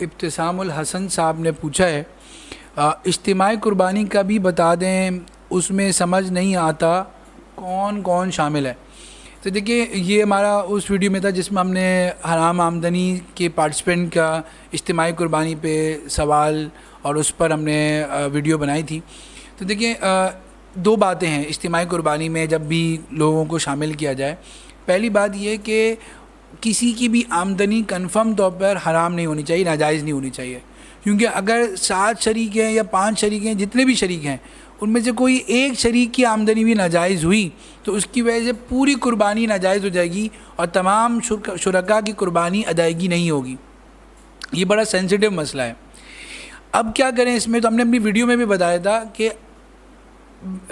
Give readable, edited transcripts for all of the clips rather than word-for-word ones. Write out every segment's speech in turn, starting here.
इब्तिसामुल हसन साहब ने पूछा है, इज्तिमाई कुर्बानी का भी बता दें, उसमें समझ नहीं आता कौन कौन शामिल है। तो देखिए, ये हमारा उस वीडियो में था जिसमें हमने हराम आमदनी के पार्टिसिपेंट का इज्तिमाई कुर्बानी पे सवाल और उस पर हमने वीडियो बनाई थी। तो देखिए, दो बातें हैं इज्तिमाई कुर्बानी में जब भी लोगों को शामिल किया जाए। पहली बात ये कि किसी की भी आमदनी कन्फर्म तौर पर हराम नहीं होनी चाहिए, नाजायज़ नहीं होनी चाहिए। क्योंकि अगर 7 शरीक हैं या 5 शरीक हैं, जितने भी शरीक हैं, उनमें से कोई एक शरीक की आमदनी भी नाजायज़ हुई तो उसकी वजह से पूरी कुर्बानी नाजायज़ हो जाएगी और तमाम शुरका की कुर्बानी अदायगी नहीं होगी। ये बड़ा सेंसिटिव मसला है। अब क्या करें इसमें, तो हमने अपनी वीडियो में भी बताया था कि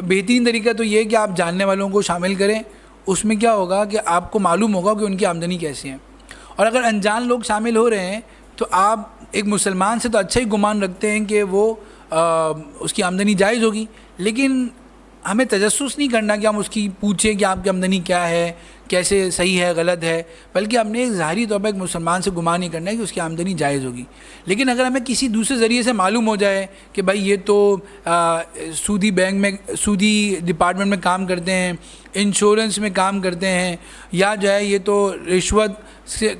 बेहतरीन तरीका तो ये है कि आप जानने वालों को शामिल करें। उसमें क्या होगा कि आपको मालूम होगा कि उनकी आमदनी कैसी है। और अगर अनजान लोग शामिल हो रहे हैं तो आप एक मुसलमान से तो अच्छा ही गुमान रखते हैं कि वो उसकी आमदनी जायज़ होगी, लेकिन हमें तजस्सुस नहीं करना कि हम उसकी पूछें कि आपकी आमदनी क्या है, कैसे सही है गलत है, बल्कि हमने एक ज़ाहिरी तौर पर एक मुसलमान से गुमान नहीं करना है कि उसकी आमदनी जायज़ होगी। लेकिन अगर हमें किसी दूसरे ज़रिए से मालूम हो जाए कि भाई ये तो सूदी बैंक में, सूदी डिपार्टमेंट में काम करते हैं, इंश्योरेंस में काम करते हैं, या जो है ये तो रिश्वत से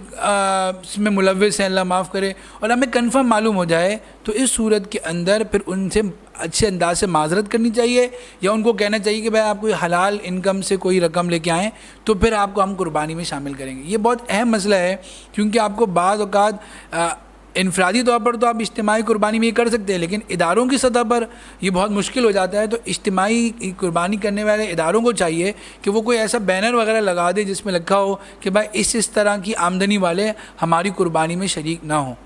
में मुलव्विस हैं, अल्लाह माफ़ करे, और हमें कन्फर्म मालूम हो जाए, तो इस सूरत के अंदर फिर उनसे अच्छे अंदाज से माजरत करनी चाहिए या उनको कहना चाहिए कि भाई आप कोई हलाल इनकम से कोई रकम लेके आएँ तो फिर आपको हम कुर्बानी में शामिल करेंगे। ये बहुत अहम मसला है, क्योंकि आपको बाज़ औक़ात इनफरादी तौर पर तो आप इज्तिमाई कुर्बानी में ये कर सकते हैं, लेकिन इदारों की सतह पर ये बहुत मुश्किल हो जाता है। तो इज्तिमाई कुर्बानी करने वाले इदारों को चाहिए कि वो कोई ऐसा बैनर वगैरह लगा दे जिसमें लिखा हो कि भाई इस तरह की आमदनी वाले हमारी कुर्बानी में शरीक ना हो,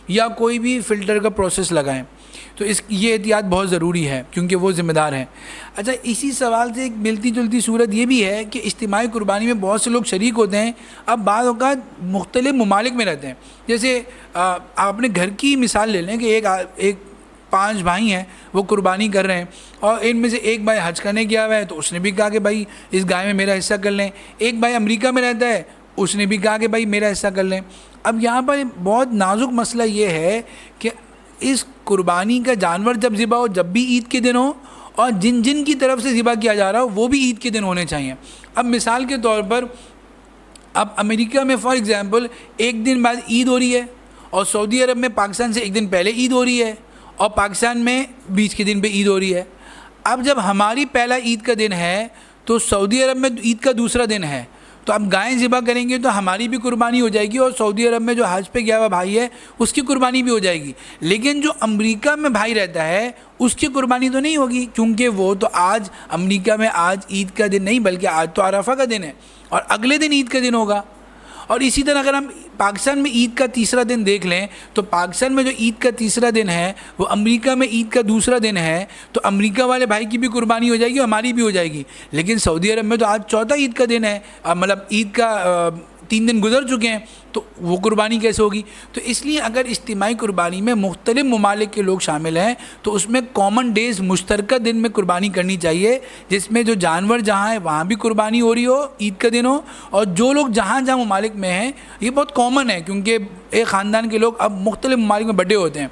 या कोई भी फ़िल्टर का प्रोसेस लगाएं। तो ये एहतियात बहुत ज़रूरी है क्योंकि वो ज़िम्मेदार हैं। अच्छा, इसी सवाल से एक मिलती जुलती सूरत ये भी है कि इज्तिमाई कुर्बानी में बहुत से लोग शरीक होते हैं। अब बाज़ औक़ात मुख्तलिफ़ ममालिक में रहते हैं। जैसे आप अपने घर की मिसाल ले लें कि एक 5 भाई हैं, वो कुर्बानी कर रहे हैं, और इनमें से एक भाई हज करने गया हुआ है तो उसने भी कहा कि भाई इस गाय में मेरा हिस्सा कर लें। एक भाई अमेरिका में रहता है, उसने भी कहा कि भाई मेरा हिस्सा कर लें। अब यहाँ पर बहुत नाजुक मसला ये है कि इस कुर्बानी का जानवर जब ज़िबा हो, जब भी ईद के दिन हो, और जिन जिन की तरफ से ज़िबा किया जा रहा हो वो भी ईद के दिन होने चाहिए। अब मिसाल के तौर पर, अब अमेरिका में फॉर एग्ज़ाम्पल एक दिन बाद ईद हो रही है, और सऊदी अरब में पाकिस्तान से एक दिन पहले ईद हो रही है, और पाकिस्तान में बीच के दिन पे ईद हो रही है। अब जब हमारी पहला ईद का दिन है तो सऊदी अरब में ईद का दूसरा दिन है, तो अब गायें ज़िबा करेंगे तो हमारी भी कुर्बानी हो जाएगी, और सऊदी अरब में जो हज पे गया हुआ भाई है उसकी कुर्बानी भी हो जाएगी। लेकिन जो अमेरिका में भाई रहता है उसकी कुर्बानी तो नहीं होगी, क्योंकि वो तो आज अमेरिका में आज ईद का दिन नहीं बल्कि आज तो अरफा का दिन है, और अगले दिन ईद का दिन होगा। और इसी तरह अगर हम पाकिस्तान में ईद का तीसरा दिन देख लें तो पाकिस्तान में जो ईद का तीसरा दिन है वो अमेरिका में ईद का दूसरा दिन है, तो अमेरिका वाले भाई की भी कुर्बानी हो जाएगी, हमारी भी हो जाएगी। लेकिन सऊदी अरब में तो आज चौथा ईद का दिन है, मतलब ईद का 3 दिन गुजर चुके हैं, तो वो कुर्बानी कैसे होगी। तो इसलिए अगर इज्तिमाई कुर्बानी में मुख्तलिफ ममालिक के लोग शामिल हैं तो उसमें कॉमन डेज़, मुश्तरका दिन में कुर्बानी करनी चाहिए, जिसमें जो जानवर जहाँ है वहाँ भी कुर्बानी हो रही हो, ईद का दिन हो, और जो लोग जहाँ जहाँ ममालिक में हैं, ये बहुत कॉमन है क्योंकि एक ख़ानदान के लोग अब मुख्तलिफ ममालिक में बड़े होते हैं।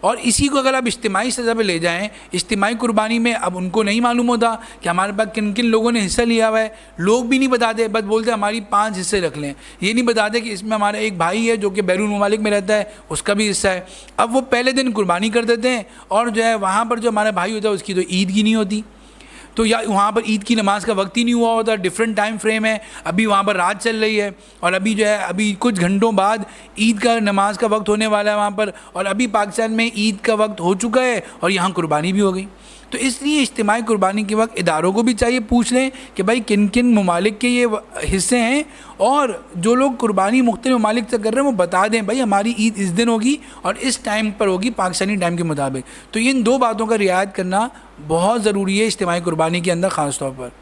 और इसी को अगर आप इज्तिमाई सज़ा पे ले जाएं, इज्तिमाई कुर्बानी में अब उनको नहीं मालूम होता कि हमारे पास किन किन लोगों ने हिस्सा लिया हुआ है, लोग भी नहीं बताते, बस बोलते हमारी 5 हिस्से रख लें। ये नहीं बताते कि इसमें हमारा एक भाई है जो कि बैरून ममालिक में रहता है, उसका भी हिस्सा है। अब वो पहले दिन कुर्बानी कर देते हैं, और जो है वहाँ पर जो हमारा भाई होता है उसकी तो ईद की नहीं होती, तो या वहाँ पर ईद की नमाज़ का वक्त ही नहीं हुआ होता, डिफरेंट टाइम फ्रेम है, अभी वहाँ पर रात चल रही है, और अभी जो है अभी कुछ घंटों बाद ईद का नमाज का वक्त होने वाला है वहाँ पर, और अभी पाकिस्तान में ईद का वक्त हो चुका है और यहाँ कुर्बानी भी हो गई। तो इसलिए इज्तिमाई कुर्बानी के वक्त इदारों को भी चाहिए पूछ लें कि भाई किन किन ममालिक के ये हिस्से हैं, और जो लोग कुर्बानी मुख्तलिफ ममालिक से कर रहे हैं वो बता दें भाई हमारी ईद इस दिन होगी और इस टाइम पर होगी पाकिस्तानी टाइम के मुताबिक। तो इन 2 बातों का रियायत करना बहुत ज़रूरी है इज्तिमाई कुर्बानी के अंदर ख़ास तौर पर।